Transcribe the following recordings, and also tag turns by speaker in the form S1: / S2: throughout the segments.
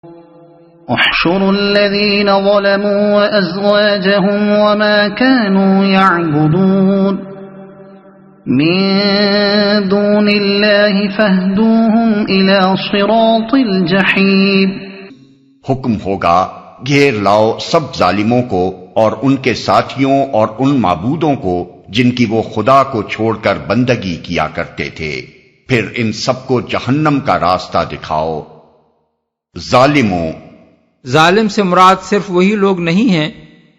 S1: احشروا الذين ظلموا وأزواجهم وما كانوا يعبدون من دون الله فاهدوهم إلى صراط الجحيم۔
S2: حکم ہوگا گھیر لاؤ سب ظالموں کو اور ان کے ساتھیوں اور ان معبودوں کو جن کی وہ خدا کو چھوڑ کر بندگی کیا کرتے تھے، پھر ان سب کو جہنم کا راستہ دکھاؤ۔
S3: ظالم سے مراد صرف وہی لوگ نہیں ہیں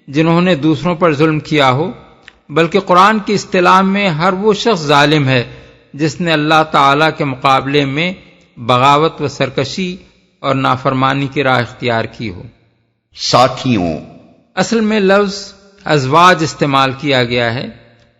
S3: جنہوں نے دوسروں پر ظلم کیا ہو، بلکہ قرآن کی اصطلاح میں ہر وہ شخص ظالم ہے جس نے اللہ تعالی کے مقابلے میں بغاوت و سرکشی اور نافرمانی کی راہ اختیار کی ہو۔
S2: ساتھیوں،
S3: اصل میں لفظ ازواج استعمال کیا گیا ہے،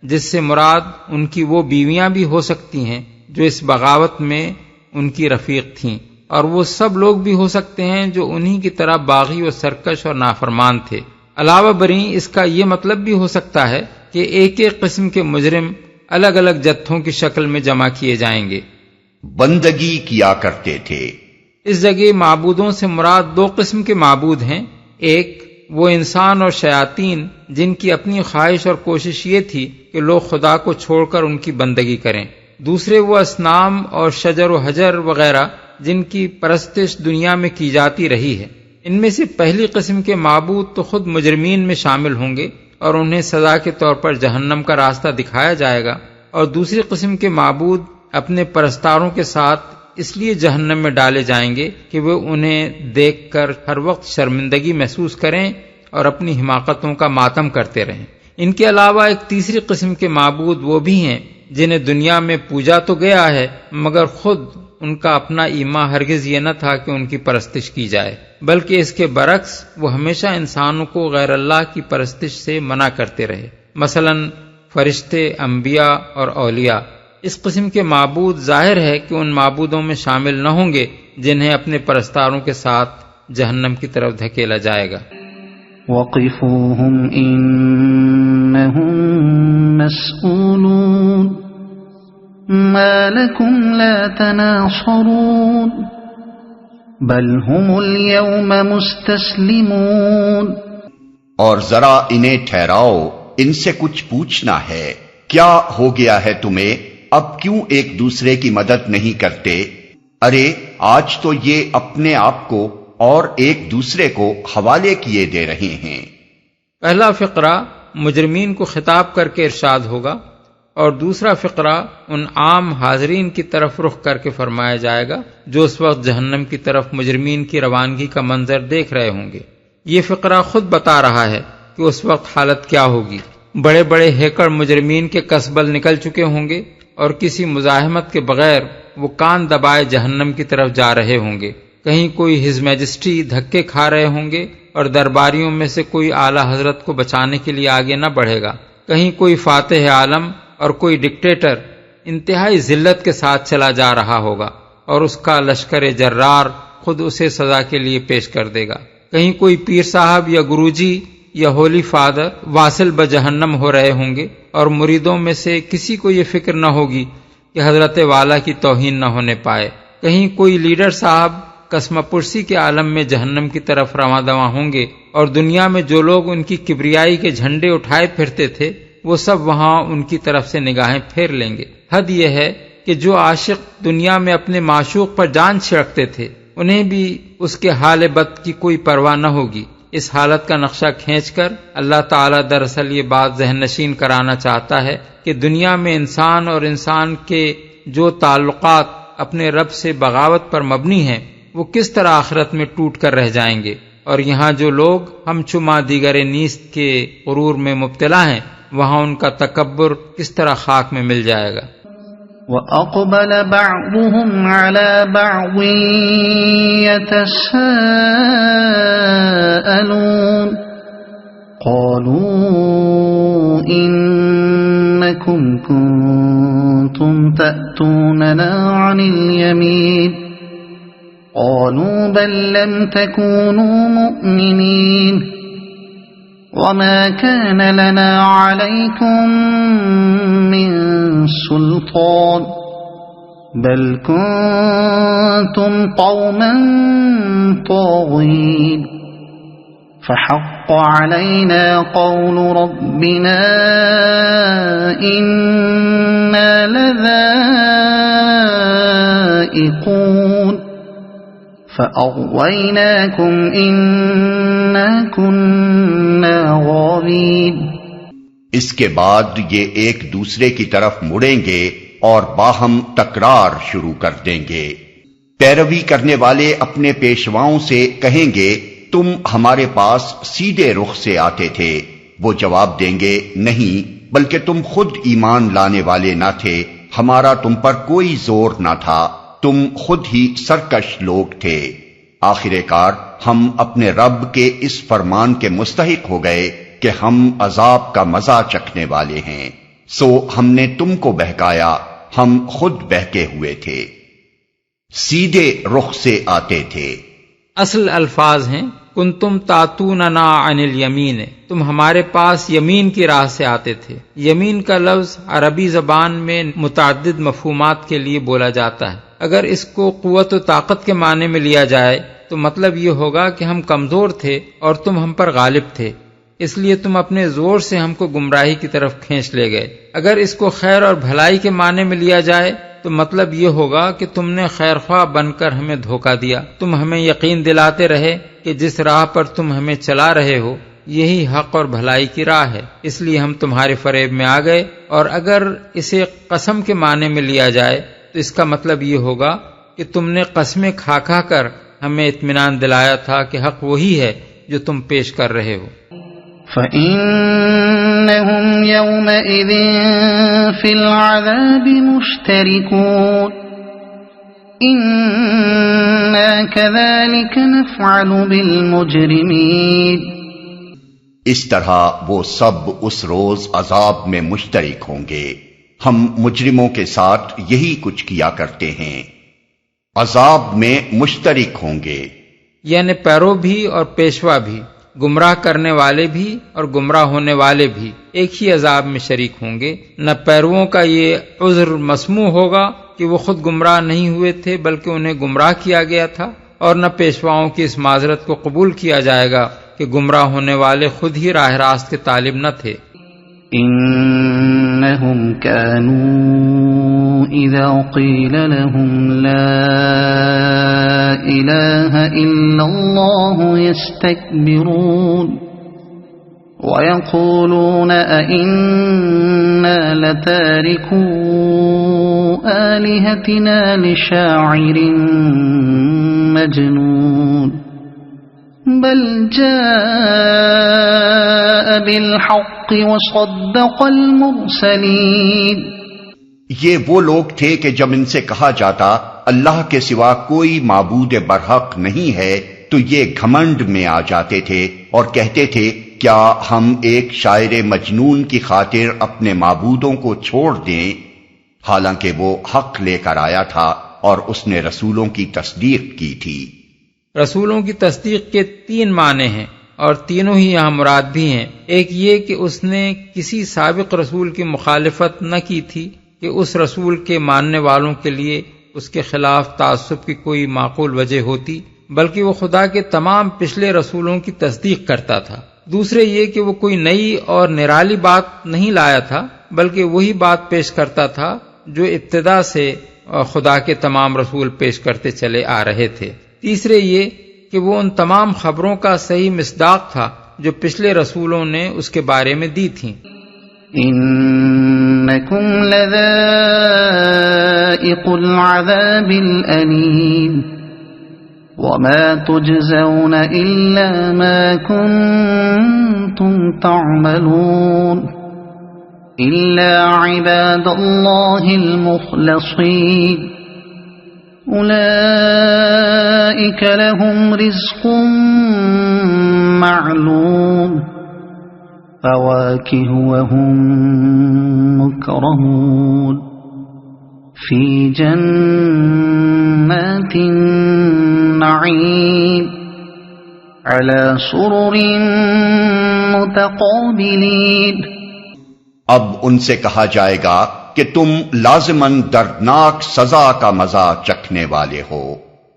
S3: جس سے مراد ان کی وہ بیویاں بھی ہو سکتی ہیں جو اس بغاوت میں ان کی رفیق تھیں، اور وہ سب لوگ بھی ہو سکتے ہیں جو انہی کی طرح باغی و سرکش اور نافرمان تھے۔ علاوہ بریں اس کا یہ مطلب بھی ہو سکتا ہے کہ ایک ایک قسم کے مجرم الگ الگ جتھوں کی شکل میں جمع کیے جائیں گے۔
S2: بندگی کیا کرتے تھے۔
S3: اس جگہ معبودوں سے مراد دو قسم کے معبود ہیں، ایک وہ انسان اور شیاطین جن کی اپنی خواہش اور کوشش یہ تھی کہ لوگ خدا کو چھوڑ کر ان کی بندگی کریں، دوسرے وہ اصنام اور شجر و حجر وغیرہ جن کی پرستش دنیا میں کی جاتی رہی ہے۔ ان میں سے پہلی قسم کے معبود تو خود مجرمین میں شامل ہوں گے اور انہیں سزا کے طور پر جہنم کا راستہ دکھایا جائے گا، اور دوسری قسم کے معبود اپنے پرستاروں کے ساتھ اس لیے جہنم میں ڈالے جائیں گے کہ وہ انہیں دیکھ کر ہر وقت شرمندگی محسوس کریں اور اپنی حماقتوں کا ماتم کرتے رہیں۔ ان کے علاوہ ایک تیسری قسم کے معبود وہ بھی ہیں جنہیں دنیا میں پوجا تو گیا ہے، مگر خود ان کا اپنا ایمان ہرگز یہ نہ تھا کہ ان کی پرستش کی جائے، بلکہ اس کے برعکس وہ ہمیشہ انسانوں کو غیر اللہ کی پرستش سے منع کرتے رہے، مثلا فرشتے، انبیاء اور اولیاء۔ اس قسم کے معبود ظاہر ہے کہ ان معبودوں میں شامل نہ ہوں گے جنہیں اپنے پرستاروں کے ساتھ جہنم کی طرف دھکیلا جائے گا۔
S1: وقفوهم انہم مسئولون ما لکم لا تناصرون بل هم اليوم مستسلمون۔
S2: اور ذرا انہیں ٹھہراؤ، ان سے کچھ پوچھنا ہے، کیا ہو گیا ہے تمہیں؟ اب کیوں ایک دوسرے کی مدد نہیں کرتے؟ ارے آج تو یہ اپنے آپ کو اور ایک دوسرے کو حوالے کیے دے رہے ہیں۔
S3: پہلا فقرہ مجرمین کو خطاب کر کے ارشاد ہوگا، اور دوسرا فقرہ ان عام حاضرین کی طرف رخ کر کے فرمایا جائے گا جو اس وقت جہنم کی طرف مجرمین کی روانگی کا منظر دیکھ رہے ہوں گے۔ یہ فقرہ خود بتا رہا ہے کہ اس وقت حالت کیا ہوگی۔ بڑے بڑے ہیکڑ مجرمین کے کسبل نکل چکے ہوں گے اور کسی مزاحمت کے بغیر وہ کان دبائے جہنم کی طرف جا رہے ہوں گے۔ کہیں کوئی ہز میجسٹی دھکے کھا رہے ہوں گے اور درباریوں میں سے کوئی اعلیٰ حضرت کو بچانے کے لیے آگے نہ بڑھے گا، کہیں کوئی فاتح عالم اور کوئی ڈکٹیٹر انتہائی ذلت کے ساتھ چلا جا رہا ہوگا اور اس کا لشکر جرار خود اسے سزا کے لیے پیش کر دے گا، کہیں کوئی پیر صاحب یا گروجی یا ہولی فادر واصل بجہنم ہو رہے ہوں گے اور مریدوں میں سے کسی کو یہ فکر نہ ہوگی کہ حضرت والا کی توہین نہ ہونے پائے، کہیں کوئی لیڈر صاحب قسم پرسی کے عالم میں جہنم کی طرف رواں دواں ہوں گے، اور دنیا میں جو لوگ ان کی کبریائی کے جھنڈے اٹھائے پھرتے تھے وہ سب وہاں ان کی طرف سے نگاہیں پھیر لیں گے۔ حد یہ ہے کہ جو عاشق دنیا میں اپنے معشوق پر جان چھڑکتے تھے انہیں بھی اس کے حال بد کی کوئی پرواہ نہ ہوگی۔ اس حالت کا نقشہ کھینچ کر اللہ تعالیٰ دراصل یہ بات ذہن نشین کرانا چاہتا ہے کہ دنیا میں انسان اور انسان کے جو تعلقات اپنے رب سے بغاوت پر مبنی ہیں وہ کس طرح آخرت میں ٹوٹ کر رہ جائیں گے، اور یہاں جو لوگ ہم چما دیگر نیست کے غرور میں مبتلا ہیں وہاں ان کا تکبر کس طرح خاک میں مل جائے گا۔
S1: وَأَقْبَلَ بَعْضُهُمْ عَلَى بَعْضٍ يَتَسَاءَلُونَ قَالُوا إِنَّكُمْ كُنتُمْ تَأْتُونَنَا عَنِ الْيَمِينِ قَالُوا بَل لَّمْ تَكُونُوا مُؤْمِنِينَ وَمَا كَانَ لَنَا عَلَيْكُمْ مِنْ سُلْطَانٍ بل كنتم قوما طاغين فحق علينا قول ربنا إنا لذائقون فأغويناكم إنا كنا غاوين۔
S2: اس کے بعد یہ ایک دوسرے کی طرف مڑیں گے اور باہم تکرار شروع کر دیں گے۔ پیروی کرنے والے اپنے پیشواؤں سے کہیں گے تم ہمارے پاس سیدھے رخ سے آتے تھے، وہ جواب دیں گے نہیں، بلکہ تم خود ایمان لانے والے نہ تھے، ہمارا تم پر کوئی زور نہ تھا، تم خود ہی سرکش لوگ تھے۔ آخر کار ہم اپنے رب کے اس فرمان کے مستحق ہو گئے کہ ہم عذاب کا مزہ چکھنے والے ہیں، سو ہم نے تم کو بہکایا، ہم خود بہکے ہوئے تھے۔ سیدھے رخ سے آتے تھے،
S3: اصل الفاظ ہیں کنتم تاتوننا عن الیمین، تم ہمارے پاس یمین کی راہ سے آتے تھے۔ یمین کا لفظ عربی زبان میں متعدد مفہومات کے لیے بولا جاتا ہے۔ اگر اس کو قوت و طاقت کے معنی میں لیا جائے تو مطلب یہ ہوگا کہ ہم کمزور تھے اور تم ہم پر غالب تھے، اس لیے تم اپنے زور سے ہم کو گمراہی کی طرف کھینچ لے گئے۔ اگر اس کو خیر اور بھلائی کے معنی میں لیا جائے تو مطلب یہ ہوگا کہ تم نے خیر خواہ بن کر ہمیں دھوکہ دیا، تم ہمیں یقین دلاتے رہے کہ جس راہ پر تم ہمیں چلا رہے ہو یہی حق اور بھلائی کی راہ ہے، اس لیے ہم تمہارے فریب میں آ گئے۔ اور اگر اسے قسم کے معنی میں لیا جائے تو اس کا مطلب یہ ہوگا کہ تم نے قسمیں کھا کھا کر ہمیں اطمینان دلایا تھا کہ حق وہی ہے جو تم پیش کر رہے ہو۔
S1: فَإِنَّهُمْ يَوْمَئِذٍ فِي الْعَذَابِ مُشْتَرِكُونَ إِنَّا كَذَلِكَ نَفْعَلُ بِالْمُجْرِمِينَ۔
S2: اس طرح وہ سب اس روز عذاب میں مشترک ہوں گے، ہم مجرموں کے ساتھ یہی کچھ کیا کرتے ہیں، عذاب میں مشترک ہوں گے۔
S3: یعنی پیرو بھی اور پیشوا بھی، گمراہ کرنے والے بھی اور گمراہ ہونے والے بھی ایک ہی عذاب میں شریک ہوں گے۔ نہ پیرووں کا یہ عذر مسموع ہوگا کہ وہ خود گمراہ نہیں ہوئے تھے بلکہ انہیں گمراہ کیا گیا تھا، اور نہ پیشواؤں کی اس معذرت کو قبول کیا جائے گا کہ گمراہ ہونے والے خود ہی راہ راست کے طالب نہ تھے۔
S1: انہم كانوا اذا قیل لهم لا الہ الا اللہ یستکبرون ویقولون ائنا لتارکو آلہتنا لشاعر مجنون بل جاء بالحق وصدق المرسلین۔
S2: یہ وہ لوگ تھے کہ جب ان سے کہا جاتا اللہ کے سوا کوئی معبود برحق نہیں ہے تو یہ گھمنڈ میں آ جاتے تھے اور کہتے تھے کیا ہم ایک شاعر مجنون کی خاطر اپنے معبودوں کو چھوڑ دیں، حالانکہ وہ حق لے کر آیا تھا اور اس نے رسولوں کی تصدیق کی تھی۔
S3: رسولوں کی تصدیق کے 3 معنی ہیں اور تینوں ہی یہاں مراد بھی ہیں۔ ایک یہ کہ اس نے کسی سابق رسول کی مخالفت نہ کی تھی کہ اس رسول کے ماننے والوں کے لیے اس کے خلاف تعصب کی کوئی معقول وجہ ہوتی، بلکہ وہ خدا کے تمام پچھلے رسولوں کی تصدیق کرتا تھا۔ دوسرے یہ کہ وہ کوئی نئی اور نرالی بات نہیں لایا تھا بلکہ وہی بات پیش کرتا تھا جو ابتدا سے خدا کے تمام رسول پیش کرتے چلے آ رہے تھے۔ تیسرے یہ کہ وہ ان تمام خبروں کا صحیح مصداق تھا جو پچھلے رسولوں نے اس کے بارے میں دی تھیں۔
S1: انکم لذائق العذاب الالیم وما تجزون الا ما کنتم تعملون الا عباد اللہ المخلصین اولئک لهم رزق معلوم فواکہ وهم مکرمون فی جنات النعیم علی سرر متقابلین۔
S2: اب ان سے کہا جائے گا کہ تم لازماً دردناک سزا کا مزہ چکھنے والے ہو،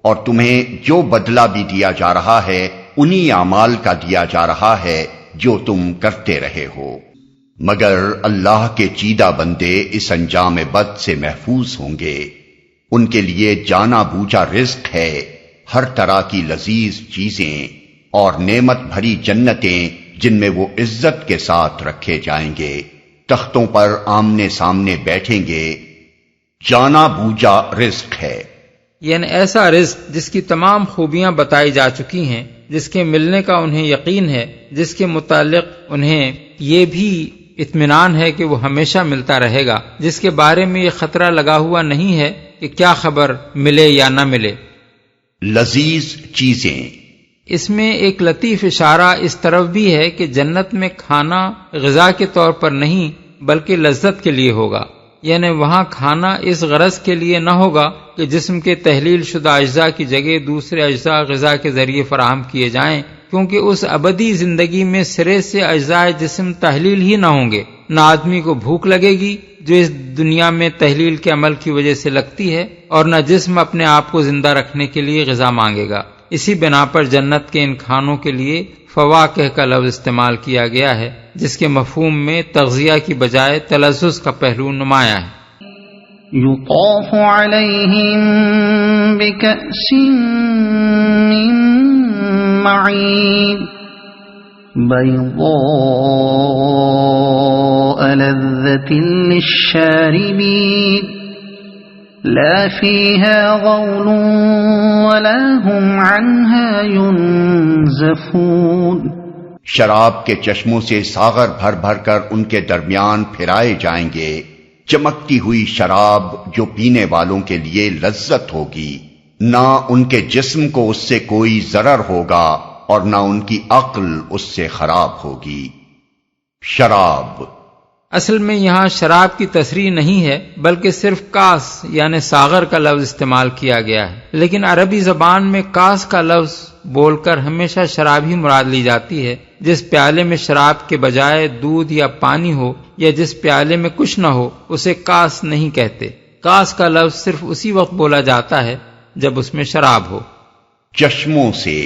S2: اور تمہیں جو بدلہ بھی دیا جا رہا ہے انہی اعمال کا دیا جا رہا ہے جو تم کرتے رہے ہو، مگر اللہ کے چیدہ بندے اس انجام بد سے محفوظ ہوں گے۔ ان کے لیے جانا بوجھا رزق ہے، ہر طرح کی لذیذ چیزیں اور نعمت بھری جنتیں جن میں وہ عزت کے ساتھ رکھے جائیں گے، تختوں پر آمنے سامنے بیٹھیں گے۔ جانا بوجھا رزق ہے،
S3: یعنی ایسا رزق جس کی تمام خوبیاں بتائی جا چکی ہیں، جس کے ملنے کا انہیں یقین ہے، جس کے متعلق انہیں یہ بھی اطمینان ہے کہ وہ ہمیشہ ملتا رہے گا، جس کے بارے میں یہ خطرہ لگا ہوا نہیں ہے کہ کیا خبر ملے یا نہ ملے۔
S2: لذیذ چیزیں،
S3: اس میں ایک لطیف اشارہ اس طرف بھی ہے کہ جنت میں کھانا غذا کے طور پر نہیں بلکہ لذت کے لیے ہوگا، یعنی وہاں کھانا اس غرض کے لیے نہ ہوگا کہ جسم کے تحلیل شدہ اجزاء کی جگہ دوسرے اجزاء غذا کے ذریعے فراہم کیے جائیں، کیونکہ اس ابدی زندگی میں سرے سے اجزاء جسم تحلیل ہی نہ ہوں گے۔ نہ آدمی کو بھوک لگے گی جو اس دنیا میں تحلیل کے عمل کی وجہ سے لگتی ہے، اور نہ جسم اپنے آپ کو زندہ رکھنے کے لیے غذا مانگے گا۔ اسی بنا پر جنت کے ان کھانوں کے لیے فواکہ کا لفظ استعمال کیا گیا ہے، جس کے مفہوم میں تغذیہ کی بجائے تلذذ کا پہلو نمایاں ہے۔
S1: يطاف عليهم بكأس من معين بيضاء لذة للشاربين لا فيها غول ولا هم عنها ينزفون۔
S2: شراب کے چشموں سے ساغر بھر بھر کر ان کے درمیان پھرائے جائیں گے، چمکتی ہوئی شراب جو پینے والوں کے لیے لذت ہوگی، نہ ان کے جسم کو اس سے کوئی ضرر ہوگا اور نہ ان کی عقل اس سے خراب ہوگی۔ شراب
S3: اصل میں یہاں شراب کی تصریح نہیں ہے بلکہ صرف کاس یعنی ساغر کا لفظ استعمال کیا گیا ہے، لیکن عربی زبان میں کاس کا لفظ بول کر ہمیشہ شراب ہی مراد لی جاتی ہے۔ جس پیالے میں شراب کے بجائے دودھ یا پانی ہو یا جس پیالے میں کچھ نہ ہو اسے کاس نہیں کہتے۔ کاس کا لفظ صرف اسی وقت بولا جاتا ہے جب اس میں شراب ہو۔
S2: چشموں سے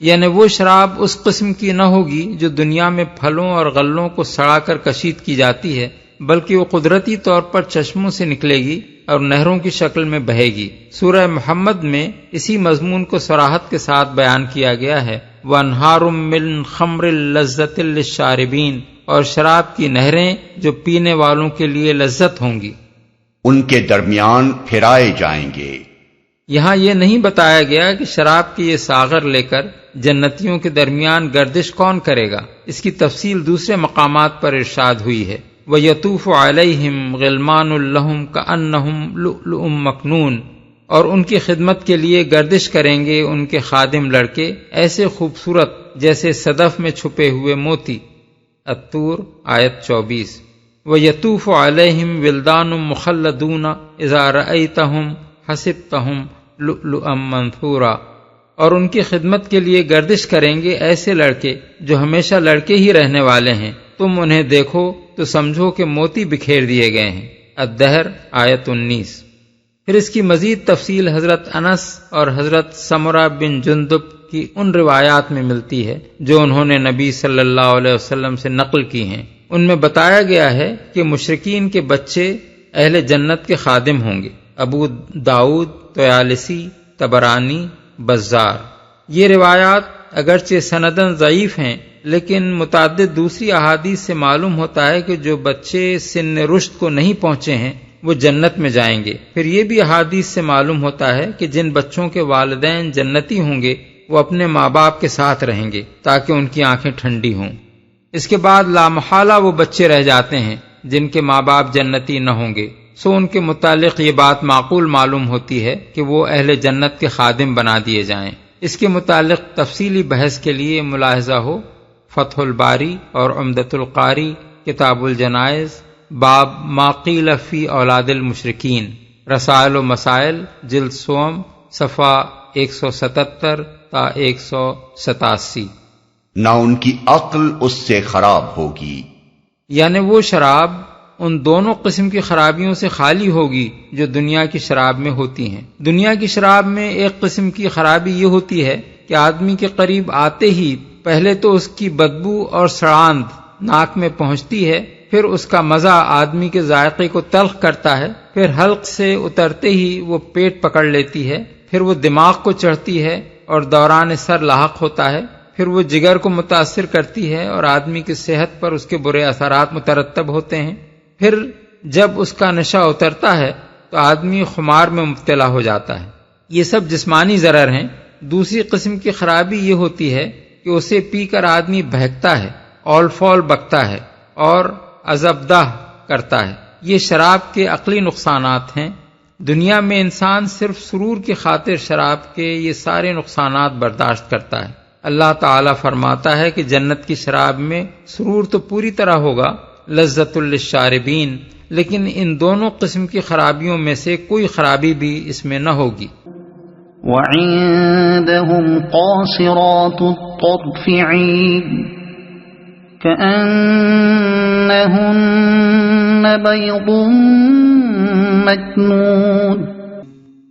S3: یعنی وہ شراب اس قسم کی نہ ہوگی جو دنیا میں پھلوں اور غلوں کو سڑا کر کشید کی جاتی ہے، بلکہ وہ قدرتی طور پر چشموں سے نکلے گی اور نہروں کی شکل میں بہے گی۔ سورہ محمد میں اسی مضمون کو صراحت کے ساتھ بیان کیا گیا ہے، وَأَنْهَارٌ مِّن خَمْرٍ لَذَّةٍ لِّلشَّارِبِينَ، اور شراب کی نہریں جو پینے والوں کے لیے لذت ہوں گی۔
S2: ان کے درمیان پھرائے جائیں گے۔
S3: یہاں یہ نہیں بتایا گیا کہ شراب کے یہ ساغر لے کر جنتیوں کے درمیان گردش کون کرے گا، اس کی تفصیل دوسرے مقامات پر ارشاد ہوئی ہے۔ وَيَطُوفُ عَلَيْهِمْ غِلْمَانٌ لَهُمْ كَأَنَّهُمْ لُؤْلُؤٌ مَّكْنُونٌ، اور ان کی خدمت کے لیے گردش کریں گے ان کے خادم لڑکے ایسے خوبصورت جیسے صدف میں چھپے ہوئے موتی۔ الطور آیت 24۔ وَيَطُوفُ عَلَيْهِمْ وِلْدَانٌ مُخَلَّدُونَ إِذَا رَأَيْتَهُمْ حَسِبْتَهُمْ لُؤْلُؤًا مَّنثُورًا، اور ان کی خدمت کے لیے گردش کریں گے ایسے لڑکے جو ہمیشہ لڑکے ہی رہنے والے ہیں، تم انہیں دیکھو تو سمجھو کہ موتی بکھیر دیے گئے ہیں۔ الدہر آیت 19۔ پھر اس کی مزید تفصیل حضرت انس اور حضرت سمرہ بن جندب کی ان روایات میں ملتی ہے جو انہوں نے نبی صلی اللہ علیہ وسلم سے نقل کی ہیں۔ ان میں بتایا گیا ہے کہ مشرکین کے بچے اہل جنت کے خادم ہوں گے۔ ابو داؤد، طیالسی، طبرانی، بزار۔ یہ روایات اگرچہ سندن ضعیف ہیں لیکن متعدد دوسری احادیث سے معلوم ہوتا ہے کہ جو بچے سن رشد کو نہیں پہنچے ہیں وہ جنت میں جائیں گے۔ پھر یہ بھی احادیث سے معلوم ہوتا ہے کہ جن بچوں کے والدین جنتی ہوں گے وہ اپنے ماں باپ کے ساتھ رہیں گے تاکہ ان کی آنکھیں ٹھنڈی ہوں۔ اس کے بعد لامحالہ وہ بچے رہ جاتے ہیں جن کے ماں باپ جنتی نہ ہوں گے، سو ان کے متعلق یہ بات معقول معلوم ہوتی ہے کہ وہ اہل جنت کے خادم بنا دیے جائیں۔ اس کے متعلق تفصیلی بحث کے لیے ملاحظہ ہو فتح الباری اور عمدۃ القاری، کتاب الجنائز، باب ما قیل فی اولاد المشرکین، رسائل و مسائل، جلد سوم، صفحہ 177 تا 187۔
S2: نہ ان کی عقل اس سے خراب ہوگی،
S3: یعنی وہ شراب ان دونوں قسم کی خرابیوں سے خالی ہوگی جو دنیا کی شراب میں ہوتی ہیں۔ دنیا کی شراب میں ایک قسم کی خرابی یہ ہوتی ہے کہ آدمی کے قریب آتے ہی پہلے تو اس کی بدبو اور سڑاند ناک میں پہنچتی ہے، پھر اس کا مزہ آدمی کے ذائقے کو تلخ کرتا ہے، پھر حلق سے اترتے ہی وہ پیٹ پکڑ لیتی ہے، پھر وہ دماغ کو چڑھتی ہے اور دوران سر لاحق ہوتا ہے، پھر وہ جگر کو متاثر کرتی ہے اور آدمی کی صحت پر اس کے برے اثرات مترتب ہوتے ہیں۔ پھر جب اس کا نشہ اترتا ہے تو آدمی خمار میں مبتلا ہو جاتا ہے۔ یہ سب جسمانی ضرر ہیں۔ دوسری قسم کی خرابی یہ ہوتی ہے کہ اسے پی کر آدمی بہکتا ہے، اول فول بکتا ہے اور عذبدہ کرتا ہے۔ یہ شراب کے عقلی نقصانات ہیں۔ دنیا میں انسان صرف سرور کی خاطر شراب کے یہ سارے نقصانات برداشت کرتا ہے۔ اللہ تعالیٰ فرماتا ہے کہ جنت کی شراب میں سرور تو پوری طرح ہوگا، لذت للشاربین، لیکن ان دونوں قسم کی خرابیوں میں سے کوئی خرابی بھی اس میں نہ ہوگی۔
S1: وعندهم قاصرات الطرف عين كأنهن بيض مكنون،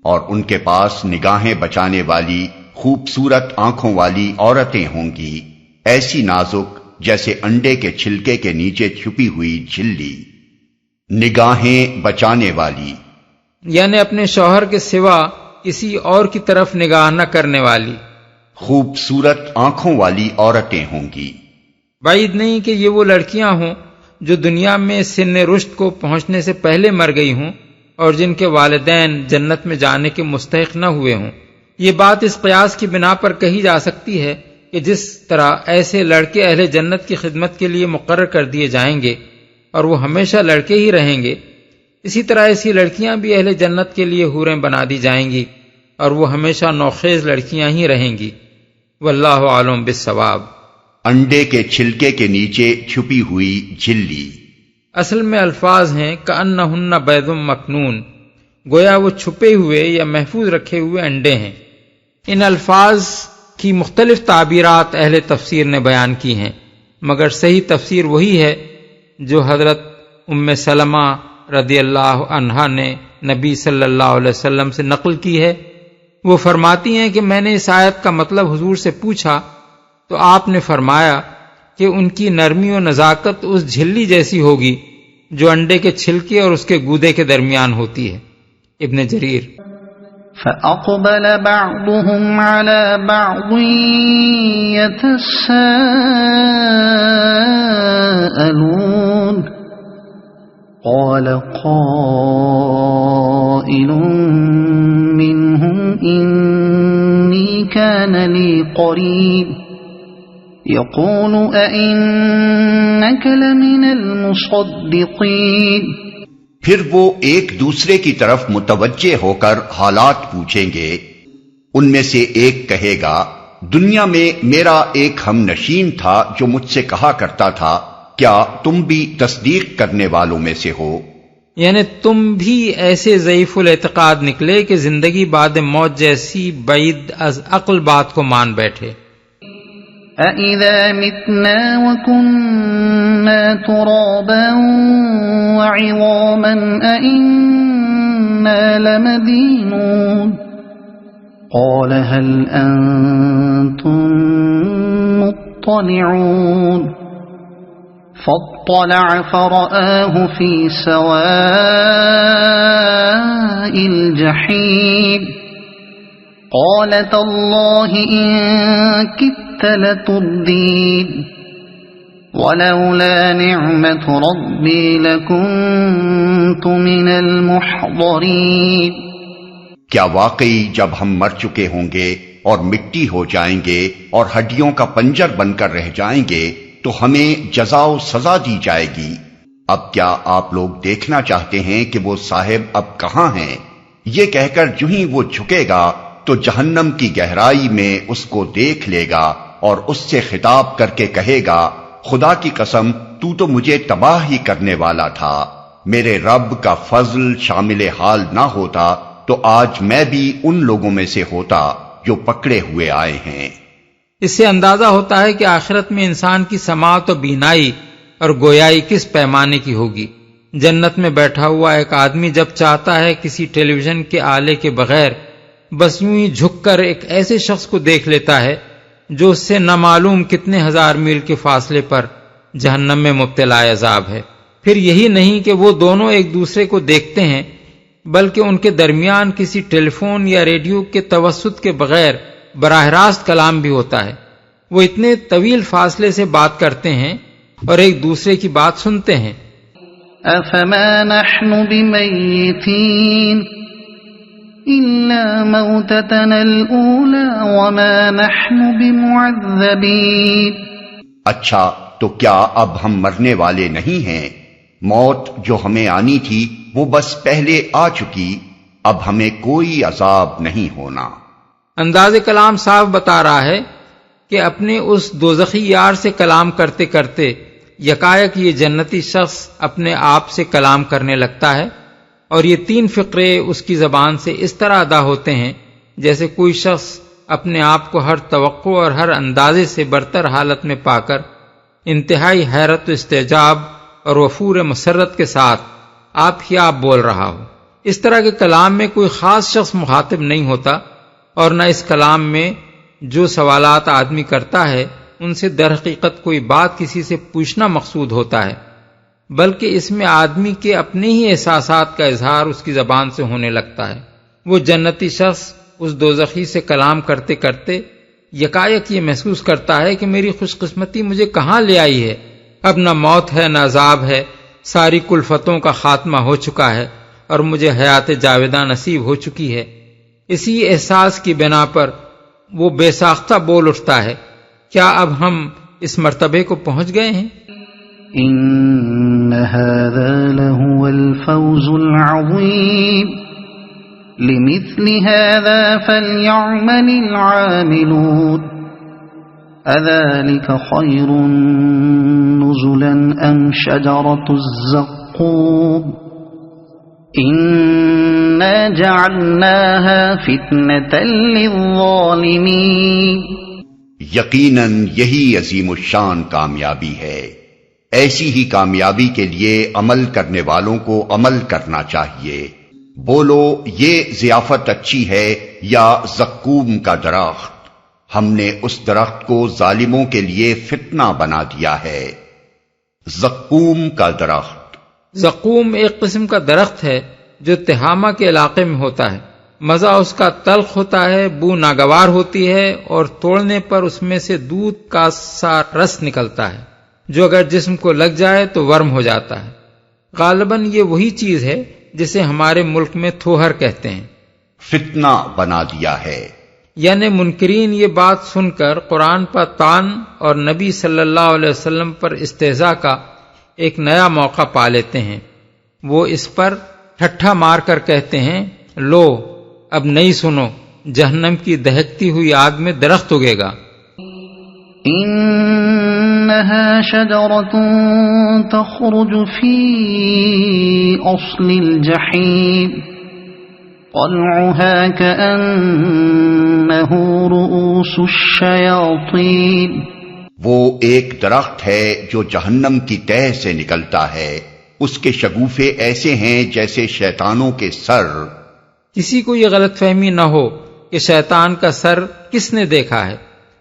S2: اور ان کے پاس نگاہیں بچانے والی خوبصورت آنکھوں والی عورتیں ہوں گی، ایسی نازک جیسے انڈے کے چھلکے کے نیچے چھپی ہوئی جھلی۔ نگاہیں بچانے والی
S3: یعنی اپنے شوہر کے سوا کسی اور کی طرف نگاہ نہ کرنے والی۔
S2: خوبصورت آنکھوں والی عورتیں ہوں گی۔
S3: بعید نہیں کہ یہ وہ لڑکیاں ہوں جو دنیا میں سن رشد کو پہنچنے سے پہلے مر گئی ہوں اور جن کے والدین جنت میں جانے کے مستحق نہ ہوئے ہوں۔ یہ بات اس قیاس کی بنا پر کہی جا سکتی ہے کہ جس طرح ایسے لڑکے اہل جنت کی خدمت کے لیے مقرر کر دیے جائیں گے اور وہ ہمیشہ لڑکے ہی رہیں گے، اسی طرح ایسی لڑکیاں بھی اہل جنت کے لیے حوریں بنا دی جائیں گی اور وہ ہمیشہ نوخیز لڑکیاں ہی رہیں گی۔ واللہ عالم بالصواب۔
S2: انڈے کے چھلکے کے نیچے چھپی ہوئی جھلی۔
S3: اصل میں الفاظ ہیں کأنہن بیض مکنون، گویا وہ چھپے ہوئے یا محفوظ رکھے ہوئے انڈے ہیں۔ ان الفاظ کی مختلف تعبیرات اہل تفسیر نے بیان کی ہیں، مگر صحیح تفسیر وہی ہے جو حضرت ام سلمہ رضی اللہ عنہا نے نبی صلی اللہ علیہ وسلم سے نقل کی ہے۔ وہ فرماتی ہیں کہ میں نے اس آیت کا مطلب حضور سے پوچھا تو آپ نے فرمایا کہ ان کی نرمی و نزاکت اس جھلی جیسی ہوگی جو انڈے کے چھلکے اور اس کے گودے کے درمیان ہوتی ہے۔ ابن جریر۔
S1: فأقبل بعضهم على بعض يتساءلون قال قائل منهم إني كان لي قريب يقول أئنك لمن المصدقين۔
S2: پھر وہ ایک دوسرے کی طرف متوجہ ہو کر حالات پوچھیں گے۔ ان میں سے ایک کہے گا دنیا میں میرا ایک ہم نشین تھا جو مجھ سے کہا کرتا تھا کیا تم بھی تصدیق کرنے والوں میں سے ہو؟
S3: یعنی تم بھی ایسے ضعیف الاعتقاد نکلے کہ زندگی بعد موت جیسی بعید از عقل بات کو مان بیٹھے۔
S1: أَإِذَا مِتْنَا وَكُنَّا تُرَابًا وَعِظَامًا أَإِنَّا لَمَدِينُونَ قَالَ هَلْ أَنْتُمْ مُطَّلِعُونَ فَاطَّلَعَ فَرَآهُ فِي سَوَاءِ الْجَحِيمِ قَالَ تَاللَّهِ إِن كِدتَّ لَتُرْدِينِ وَلَوْلَا نِعْمَةُ رَبِّي لَكُنْتُ مِنَ الْمُحْضَرِينَ۔
S2: کیا واقعی جب ہم مر چکے ہوں گے اور مٹی ہو جائیں گے اور ہڈیوں کا پنجر بن کر رہ جائیں گے تو ہمیں جزا و سزا دی جائے گی۔ اب کیا آپ لوگ دیکھنا چاہتے ہیں کہ وہ صاحب اب کہاں ہیں؟ یہ کہہ کر جو ہی وہ جھکے گا تو جہنم کی گہرائی میں اس کو دیکھ لے گا اور اس سے خطاب کر کے کہے گا خدا کی قسم تو مجھے تباہ ہی کرنے والا تھا، میرے رب کا فضل شامل حال نہ ہوتا تو آج میں بھی ان لوگوں میں سے ہوتا جو پکڑے ہوئے آئے ہیں۔
S3: اس سے اندازہ ہوتا ہے کہ آخرت میں انسان کی سماعت و بینائی اور گویائی کس پیمانے کی ہوگی۔ جنت میں بیٹھا ہوا ایک آدمی جب چاہتا ہے کسی ٹیلی ویژن کے آلے کے بغیر بس یوں ہی جھک کر ایک ایسے شخص کو دیکھ لیتا ہے جو اس سے نہ معلوم کتنے ہزار میل کے فاصلے پر جہنم میں مبتلا عذاب ہے۔ پھر یہی نہیں کہ وہ دونوں ایک دوسرے کو دیکھتے ہیں، بلکہ ان کے درمیان کسی ٹیلی فون یا ریڈیو کے توسط کے بغیر براہ راست کلام بھی ہوتا ہے۔ وہ اتنے طویل فاصلے سے بات کرتے ہیں اور ایک دوسرے کی بات سنتے ہیں۔
S1: أفما نحن بميتين إلا موتتنا الأولى وما نحن بمعذبين۔
S2: اچھا تو کیا اب ہم مرنے والے نہیں ہیں؟ موت جو ہمیں آنی تھی وہ بس پہلے آ چکی، اب ہمیں کوئی عذاب نہیں ہونا۔
S3: انداز کلام صاف بتا رہا ہے کہ اپنے اس دوزخی یار سے کلام کرتے کرتے یکایک یہ جنتی شخص اپنے آپ سے کلام کرنے لگتا ہے، اور یہ 3 فقرے اس کی زبان سے اس طرح ادا ہوتے ہیں جیسے کوئی شخص اپنے آپ کو ہر توقع اور ہر اندازے سے برتر حالت میں پا کر انتہائی حیرت و استعجاب اور وفور مسرت کے ساتھ آپ ہی آپ بول رہا ہو۔ اس طرح کے کلام میں کوئی خاص شخص مخاطب نہیں ہوتا، اور نہ اس کلام میں جو سوالات آدمی کرتا ہے ان سے در حقیقت کوئی بات کسی سے پوچھنا مقصود ہوتا ہے، بلکہ اس میں آدمی کے اپنے ہی احساسات کا اظہار اس کی زبان سے ہونے لگتا ہے۔ وہ جنتی شخص اس دوزخی سے کلام کرتے کرتے یکایک یہ محسوس کرتا ہے کہ میری خوش قسمتی مجھے کہاں لے آئی ہے، اب نہ موت ہے نہ عذاب ہے، ساری کلفتوں کا خاتمہ ہو چکا ہے اور مجھے حیات جاویداں نصیب ہو چکی ہے۔ اسی احساس کی بنا پر وہ بے ساختہ بول اٹھتا ہے، کیا اب ہم اس مرتبے کو پہنچ گئے ہیں؟
S1: إن هذا لهو الفوز العظيم لمثل هذا فليعمل العاملون أذلك خير نزلا أم شجرة الزقوم إنا جعلناها فتنة للظالمين۔
S2: یقیناً یہی عظیم الشان کامیابی ہے، ایسی ہی کامیابی کے لیے عمل کرنے والوں کو عمل کرنا چاہیے۔ بولو یہ ضیافت اچھی ہے یا زقوم کا درخت؟ ہم نے اس درخت کو ظالموں کے لیے فتنہ بنا دیا ہے۔ زقوم کا درخت،
S3: زقوم ایک قسم کا درخت ہے جو تہامہ کے علاقے میں ہوتا ہے۔ مزہ اس کا تلخ ہوتا ہے، بو ناگوار ہوتی ہے، اور توڑنے پر اس میں سے دودھ کا سا رس نکلتا ہے جو اگر جسم کو لگ جائے تو ورم ہو جاتا ہے۔ غالباً یہ وہی چیز ہے جسے ہمارے ملک میں تھوہر کہتے ہیں۔
S2: فتنہ بنا دیا ہے،
S3: یعنی منکرین یہ بات سن کر قرآن پر طعن اور نبی صلی اللہ علیہ وسلم پر استہزاء کا ایک نیا موقع پا لیتے ہیں۔ وہ اس پر ٹھٹھا مار کر کہتے ہیں، لو اب نہیں سنو، جہنم کی دہکتی ہوئی آگ میں درخت اگے گا۔
S1: إنها شجرة تخرج في أصل الجحيم طلعها كأنه رؤوس الشياطين۔
S2: وہ ایک درخت ہے جو جہنم کی تہ سے نکلتا ہے، اس کے شگوفے ایسے ہیں جیسے شیطانوں کے سر۔
S3: کسی کو یہ غلط فہمی نہ ہو کہ شیطان کا سر کس نے دیکھا ہے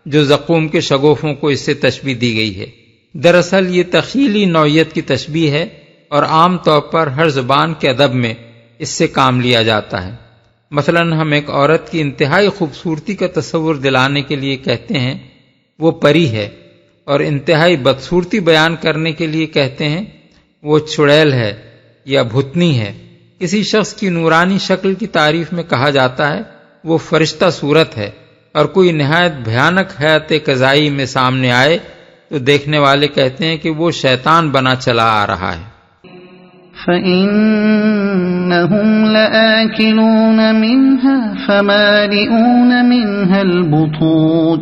S3: جو زقوم کے شگوفوں کو اس سے تشبیہ دی گئی ہے۔ دراصل یہ تخیلی نوعیت کی تشبیہ ہے اور عام طور پر ہر زبان کے ادب میں اس سے کام لیا جاتا ہے۔ مثلا ہم ایک عورت کی انتہائی خوبصورتی کا تصور دلانے کے لیے کہتے ہیں وہ پری ہے، اور انتہائی بدصورتی بیان کرنے کے لیے کہتے ہیں وہ چڑیل ہے یا بھتنی ہے۔ کسی شخص کی نورانی شکل کی تعریف میں کہا جاتا ہے وہ فرشتہ صورت ہے، اور کوئی نہایت بھیانک حیات قضائی میں سامنے آئے تو دیکھنے والے کہتے ہیں کہ وہ شیطان بنا چلا آ رہا ہے۔
S1: فَإِنَّهُمْ لَآكِلُونَ مِنْهَا فَمَالِئُونَ مِنْهَا الْبُطُونَ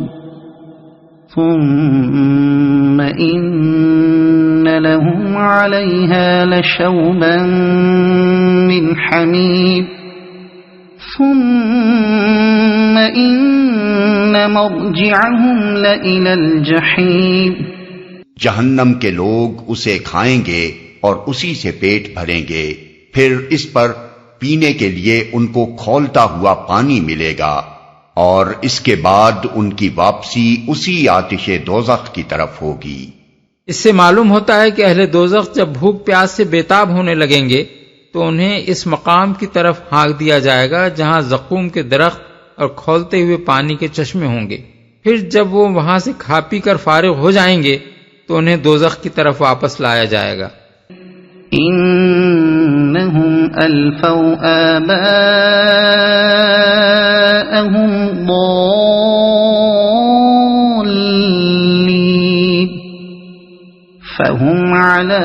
S1: ثُمَّ إِنَّ لَهُمْ عَلَيْهَا لَشَوْبًا مِّنْ حَمِيمٍ ثُمَّ إِنَّ مَرْجِعَهُمْ لَإِلَى الْجَحِيمِ۔
S2: جہنم کے لوگ اسے کھائیں گے اور اسی سے پیٹ بھریں گے، پھر اس پر پینے کے لیے ان کو کھولتا ہوا پانی ملے گا، اور اس کے بعد ان کی واپسی اسی آتش دوزخ کی طرف ہوگی۔
S3: اس سے معلوم ہوتا ہے کہ اہل دوزخ جب بھوک پیاس سے بیتاب ہونے لگیں گے تو انہیں اس مقام کی طرف ہانک دیا جائے گا جہاں زقوم کے درخت اور کھولتے ہوئے پانی کے چشمے ہوں گے۔ پھر جب وہ وہاں سے کھا پی کر فارغ ہو جائیں گے تو انہیں دوزخ کی طرف واپس لایا جائے گا۔
S1: إنهم ألفوا آباءهم ضالين فهم على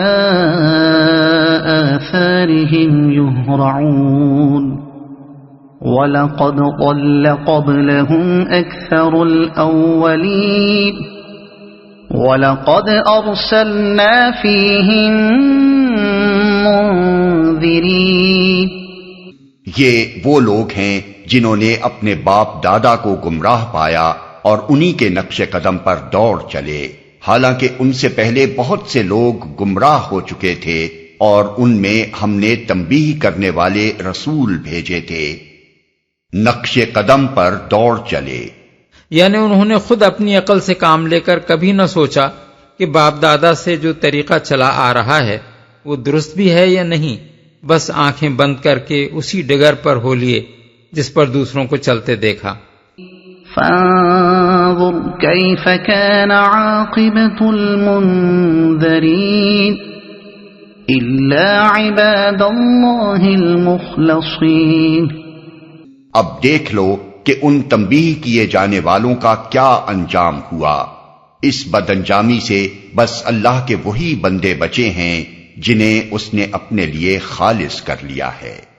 S1: آثارهم يهرعون وَلَقَدْ ضَلَّ قَبْلَهُمْ أَكْثَرُ الْأَوَّلِينَ وَلَقَدْ أَرْسَلْنَا فِيهِمْ مُنذِرِينَ۔
S2: یہ وہ لوگ ہیں جنہوں نے اپنے باپ دادا کو گمراہ پایا اور انہی کے نقش قدم پر دوڑ چلے، حالانکہ ان سے پہلے بہت سے لوگ گمراہ ہو چکے تھے اور ان میں ہم نے تنبیہ کرنے والے رسول بھیجے تھے۔ نقش قدم پر دوڑ چلے،
S3: یعنی انہوں نے خود اپنی عقل سے کام لے کر کبھی نہ سوچا کہ باپ دادا سے جو طریقہ چلا آ رہا ہے وہ درست بھی ہے یا نہیں، بس آنکھیں بند کر کے اسی ڈگر پر ہو لیے جس پر دوسروں کو چلتے دیکھا۔
S1: فانظر كيف كان عاقبة المنذرين إلا عباد الله المخلصين۔
S2: اب دیکھ لو کہ ان تنبیہ کیے جانے والوں کا کیا انجام ہوا، اس بد انجامی سے بس اللہ کے وہی بندے بچے ہیں جنہیں اس نے اپنے لیے خالص کر لیا ہے۔